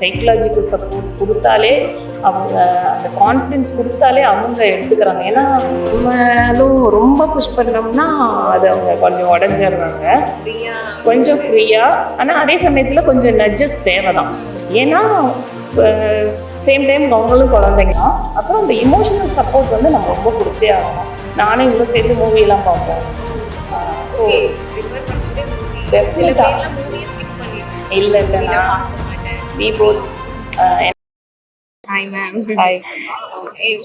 Psychological support கொடுத்தாலே அவங்க அந்த கான்ஃபிடென்ஸ் கொடுத்தாலே அவங்க எடுத்துக்கிறாங்க. ஏன்னா நம்மளும் ரொம்ப புஷ் பண்ணோம்னா அது அவங்க கொஞ்சம் உடஞ்சிடுறாங்க, கொஞ்சம் ஃப்ரீயாக. ஆனால் அதே சமயத்தில் கொஞ்சம் நட்ஜஸ் தேவை தான். ஏன்னா சேம் டைம் அவங்களும் குழந்தைங்க தான். அப்புறம் அந்த இமோஷனல் சப்போர்ட் வந்து நம்ம ரொம்ப கொடுத்தே ஆகணும். நானும் இவ்வளோ சேர்ந்து மூவியெல்லாம் பார்ப்போம். ஸோ இல்லை நான் we both Hi ma'am. Hi.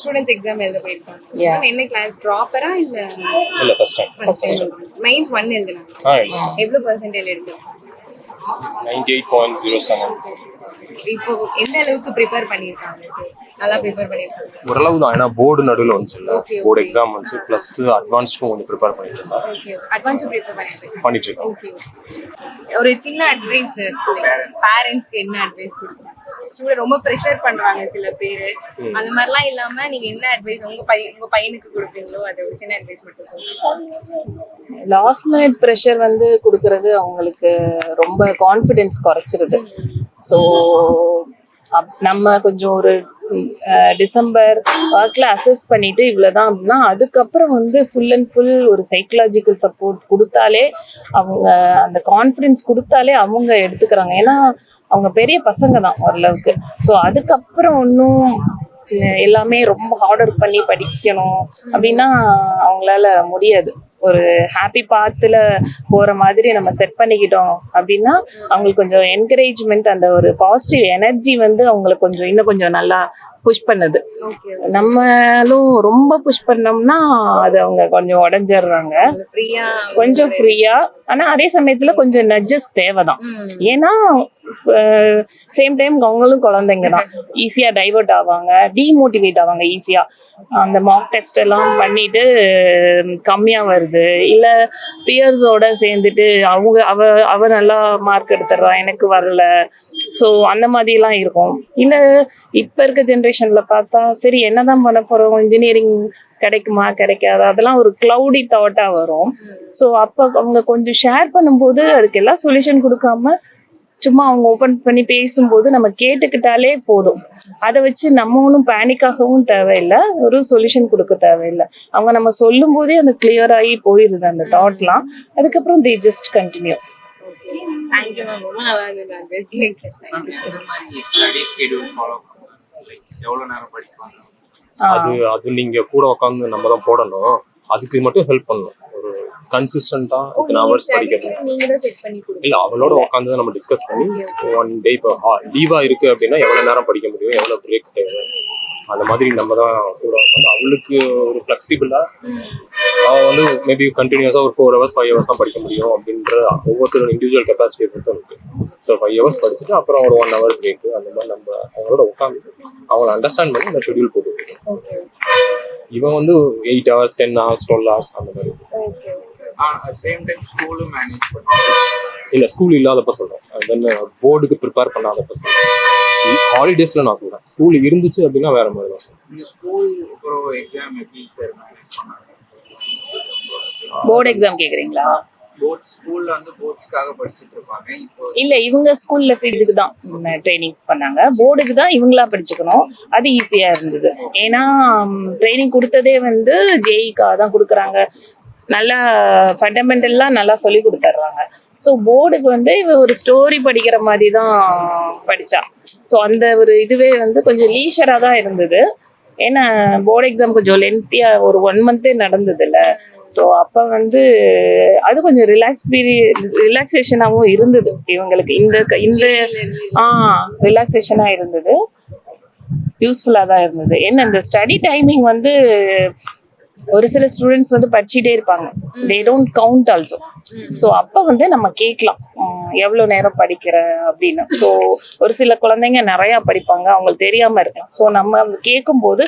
Students exam எழுத போயிருக்காங்க. Yeah. என்ன கிளாஸ் ட்ராப்பரா இல்ல ஃபர்ஸ்ட் டைம் மெயின்ஸ் 1 எழுதுனாங்க. எவ்வளவு பெர்சன்டேஜ் எடுத்தாங்க? 98.07. இப்போ எந்த அளவுக்கு ப்ரிப்பேர் பண்ணிருக்காங்க? நல்லா ப்ரிப்பேர் பண்ணிருக்காங்க. ஓரளவு தான். ஏன்னா போர்டு நடுவில் வந்துச்சுல்ல, Okay, போர்டு okay. எக்ஸாம் வந்துச்சு, ப்ளஸ் அட்வான்ஸ்டும் கொஞ்சம் ப்ரிப்பேர் பண்ணிட்டு இருந்தேன். ஓகே அட்வான்ஸ் ப்ரிப்பேர் பண்ணிட்டு இருக்கேன். ஓகே ஒரு சின்ன அட்வைஸ் பேரண்ட்ஸ்க்கு என்ன அட்வைஸ் கொடுப்பீங்க? ஸ்டூடெண்ட் ரொம்ப ப்ரெஷர் பண்றாங்க சில பேர், அந்த மாதிரிலாம் இல்லாம நீங்க என்ன அட்வைஸ் உங்க பையனுக்கு கொடுப்பீங்களோ அது ஒரு சின்ன அட்வைஸ் மட்டும் சொல்லுங்க. லாஸ்ட் மினிட் ப்ரெஷர் வந்து கொடுக்கறது அவங்களுக்கு ரொம்ப கான்ஃபிடென்ஸ் குறைச்சிருது. ஸோ நம்ம கொஞ்சம் ஒரு டிசம்பர் ஒர்க்கில் அசஸ் பண்ணிட்டு இவ்வளோதான் அப்படின்னா அதுக்கப்புறம் வந்து ஃபுல் அண்ட் ஃபுல் ஒரு சைக்கலாஜிக்கல் சப்போர்ட் கொடுத்தாலே அவங்க அந்த கான்ஃபிடென்ஸ் கொடுத்தாலே அவங்க எடுத்துக்கிறாங்க. ஏன்னா அவங்க பெரிய பசங்க தான் ஓரளவுக்கு. ஸோ அதுக்கப்புறம் ஒன்றும் எல்லாமே ரொம்ப ஹார்ட் ஒர்க் பண்ணி படிக்கணும் அப்படின்னா அவங்களால முடியாது. ஒரு ஹாப்பி பாத்தில் போகிற மாதிரி நம்ம செட் பண்ணிக்கிட்டோம் அப்படின்னா அவங்களுக்கு கொஞ்சம் என்கரேஜ்மெண்ட், அந்த ஒரு பாசிட்டிவ் எனர்ஜி வந்து அவங்களுக்கு கொஞ்சம் இன்னும் கொஞ்சம் நல்லா புஷ் பண்ணுது. நம்மளும் ரொம்ப புஷ் பண்ணோம்னா அது அவங்க கொஞ்சம் உடஞ்சிடுறாங்க, கொஞ்சம் ஃப்ரீயா. ஆனால் அதே சமயத்தில் கொஞ்சம் நட்ஜஸ் தேவை தான். ஏன்னா சேம் டைம் அவங்களும் குழந்தைங்க தான், ஈஸியாக டைவர்ட் ஆவாங்க, டீமோட்டிவேட் ஆவாங்க ஈஸியாக. அந்த மாக் டெஸ்ட் எல்லாம் பண்ணிட்டு கம்மியாக வருது, இல்லை பியர்ஸோட சேர்ந்துட்டு அவ நல்லா மார்க் எடுத்துடுறா, எனக்கு வரல. ஸோ அந்த மாதிரிலாம் இருக்கும். இல்லை இப்போ இருக்க ஜென்ரேஷனில் பார்த்தா சரி என்னதான் பண்ண போகிறோம், இன்ஜினியரிங் கிடைக்குமா கிடைக்காதா, அதெல்லாம் ஒரு க்ளவுடி தாட்டாக வரும். ஸோ அப்போ அவங்க கொஞ்சம் ஷேர் பண்ணும்போது அதுக்கு எல்லாம் சொல்யூஷன் கொடுக்காம சும்மா அவங்க ஓப்பன் பண்ணி பேசும்போது நம்ம கேட்டுக்கிட்டாலே போதும். அதை வச்சு நம்ம ஒன்றும் பேனிக்காகவும் தேவையில்லை, ஒரு சொல்யூஷன் கொடுக்க தேவையில்லை. அவங்க நம்ம சொல்லும் போதே அந்த கிளியர் ஆகி போயிடுது அந்த தாட்லாம். அதுக்கப்புறம் they just continue. Thank you ma'am, ரொம்ப நல்லா இருந்தது. அது நீங்க கூட உட்காந்து நம்ம தான் போடணும், அதுக்கு மட்டும் ஹெல்ப் பண்ணணும். ஒரு கன்சிஸ்டண்டா இத்தனை ஹவர்ஸ் படிக்கிறது நீங்க தான் செட் பண்ணி கொடுங்க. இல்ல, அவளோட உட்காந்து நம்ம டிஸ்கஸ் பண்ணி ஒன் டே இப்போ லீவா இருக்கு அப்படின்னா எவ்வளவு நேரம் படிக்க முடியும், எவ்வளவு பிரேக் தேவை, அந்த மாதிரி நம்ம தான் கூட உட்காந்து அவளுக்கு ஒரு ஃபிளெக்சிபிளா அவள் வந்து மேபி கண்டினியூஸா ஒரு 4 hours 5 hours தான் படிக்க முடியும் அப்படின்ற ஒவ்வொருத்தரோட இண்டிவிஜுவல் கெப்பாசிட்டியை பொறுத்து இருக்கு. ஸோ 5 hours படிச்சுட்டு அப்புறம் ஒரு 1 hour பிரேக், அந்த மாதிரி நம்ம அவங்களோட உட்காந்து அவங்கள அண்டர்ஸ்டாண்ட் பண்ணி அந்த ஷெட்யூல் போட்டு வைக்கணும். இவன் வந்து 8 hours 10 hours 12 hours அந்த மாதிரி. சேம் டைம் ஸ்கூலும் மேனேஜ் பண்ணுவாங்க. இல்லை, ஸ்கூல் இல்லாதப்ப சொல்கிறேன், தென் போர்டுக்கு ப்ரிப்பேர் பண்ணாதப்ப சொல்கிறேன். ஹாலிடேஸ்ல நான் சொல்கிறேன். ஸ்கூல் இருந்துச்சு அப்படின்னா வேற மாதிரி தான் சொல்றேன். இந்த ஸ்கூல் அப்புறம் எக்ஸாம் எப்படி சார் மேனேஜ் பண்ணாங்க? போர்டு எக்ஸாம் கேட்குறீங்களா? போர்ட்ஸ் ஸ்கூல்ல வந்து போர்ட்ஸ்க்காக படிச்சுட்டு இருப்பாங்க. இப்போ இல்லை, இவங்க ஸ்கூல்ல இதுக்கு தான் ட்ரைனிங் பண்ணாங்க, போர்டுக்கு தான் இவங்களா படிச்சுக்கணும். அது ஈஸியா இருந்தது. ஏன்னா ட்ரைனிங் கொடுத்ததே வந்து ஜேஇக்காக தான் கொடுக்குறாங்க. நல்லா ஃபண்டமெண்டல்லாம் நல்லா சொல்லி கொடுத்துட்றாங்க. ஸோ போர்டுக்கு வந்து இவ ஒரு ஸ்டோரி படிக்கிற மாதிரி தான் படித்தா. ஸோ அந்த ஒரு இதுவே வந்து கொஞ்சம் லீஷராக தான் இருந்தது. ஏன்னா போர்டு எக்ஸாம் கொஞ்சம் லென்த்தியாக ஒரு 1 month நடந்தது இல்லை. ஸோ அப்போ வந்து அது கொஞ்சம் ரிலாக்ஸேஷனாகவும் இருந்தது இவங்களுக்கு. இந்த ரிலாக்ஸேஷனாக இருந்தது, யூஸ்ஃபுல்லாக தான் இருந்தது. என்ன இந்த ஸ்டடி டைமிங் வந்து ஒரு சில ஸ்டூடெண்ட்ஸ் வந்து படிச்சுட்டே இருப்பாங்க, they don't count also. So அப்போ வந்து நம்ம கேட்கலாம் எவ்வளோ நேரம் படிக்கிற அப்படின்னு. ஸோ ஒரு சில குழந்தைங்க நிறையா படிப்பாங்க, அவங்களுக்கு தெரியாமல் இருக்கலாம். ஸோ நம்ம கேட்கும்போது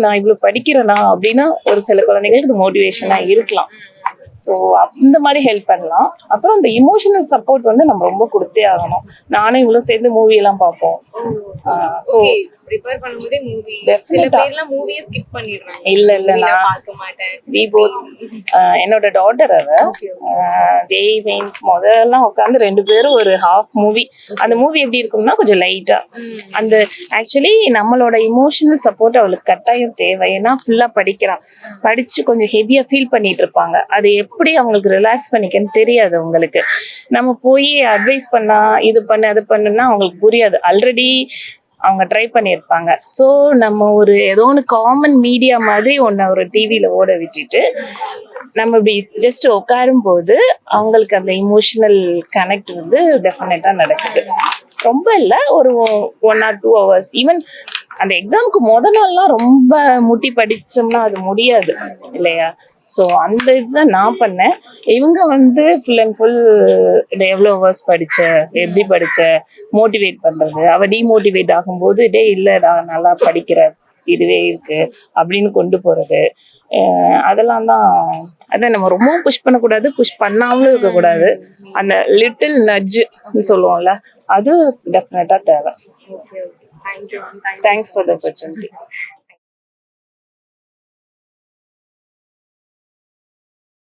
நான் இவ்வளோ படிக்கிறேனா அப்படின்னு ஒரு சில குழந்தைங்களுக்கு இது மோட்டிவேஷனாக இருக்கலாம். ஸோ இந்த மாதிரி ஹெல்ப் பண்ணலாம். அப்புறம் இந்த இமோஷனல் சப்போர்ட் வந்து நம்ம ரொம்ப கொடுத்தே ஆகணும். நானும் இவ்வளோ சேர்ந்து மூவி எல்லாம் பார்ப்போம். ஸோ ப்ரிப்பேர் பண்ணும்போதே மூவி சில Definite-ஆ. பேர்லாம் மூவியே ஸ்கிப் பண்ணிடுறாங்க. இல்ல நான் பார்க்க மாட்டேன். we both என்னோட டாட்டர் ஜெய் மீன்ஸ் முதல்லாம் உட்காந்து 2 பேரும் ஒரு ஹாஃப் மூவி. அந்த மூவி எப்படி இருக்கும்னா கொஞ்சம் லைட்டா அந்த ஆக்சுவலி நம்மளோட இமோஷனல் சப்போர்ட் அவளுக்கு கட்டாயம் தேவை. ஏன்னா ஃபுல்லா படிக்கிறான், படிச்சு கொஞ்சம் ஹெவியா ஃபீல் பண்ணிட்டு இருப்பாங்க. அது எப்படி அவங்களுக்கு ரிலாக்ஸ் பண்ணிக்கன்னு தெரியாது அவங்களுக்கு. நம்ம போய் அட்வைஸ் பண்ணா இது பண்ணு அது பண்ணுன்னா அவங்களுக்கு புரியாது. ஆல்ரெடி அவங்க ட்ரை பண்ணியிருப்பாங்க. ஸோ நம்ம ஒரு ஏதோ ஒன்று காமன் மீடியா மாதிரி ஒன்று ஒரு டிவியில் ஓட விட்டுட்டு நம்ம இப்படி ஜஸ்ட் உட்காரும் போது அவங்களுக்கு அந்த இமோஷனல் கனெக்ட் வந்து டெஃபினட்டாக நடக்குது. ரொம்ப இல்லை, ஒரு 1 or 2 hours. ஈவன் அந்த எக்ஸாமுக்கு நாள்லாம் ரொம்ப முட்டி படிச்சோம்னா அது முடியாது இல்லையா? ஸோ அந்த இதுதான் நான் பண்ணேன். இவங்க வந்து ஃபுல் அண்ட் ஃபுல் எவ்வளோ ஹவர்ஸ் படிச்ச, எப்படி படிச்ச, மோட்டிவேட் பண்றது. அவ டிமோட்டிவேட் ஆகும்போது டே இல்லடா நல்லா படிக்கிற இதுவே இருக்கு அப்படின்னு கொண்டு போறது. அதெல்லாம் தான். அதான் நம்ம ரொம்பவும் புஷ் பண்ணக்கூடாது, புஷ் பண்ணாமலும் இருக்கக்கூடாது. அந்த லிட்டில் நட்ஜ்னு சொல்லுவோம்ல, அது டெஃபினட்டா தேவை. Thank you. Thanks for the opportunity.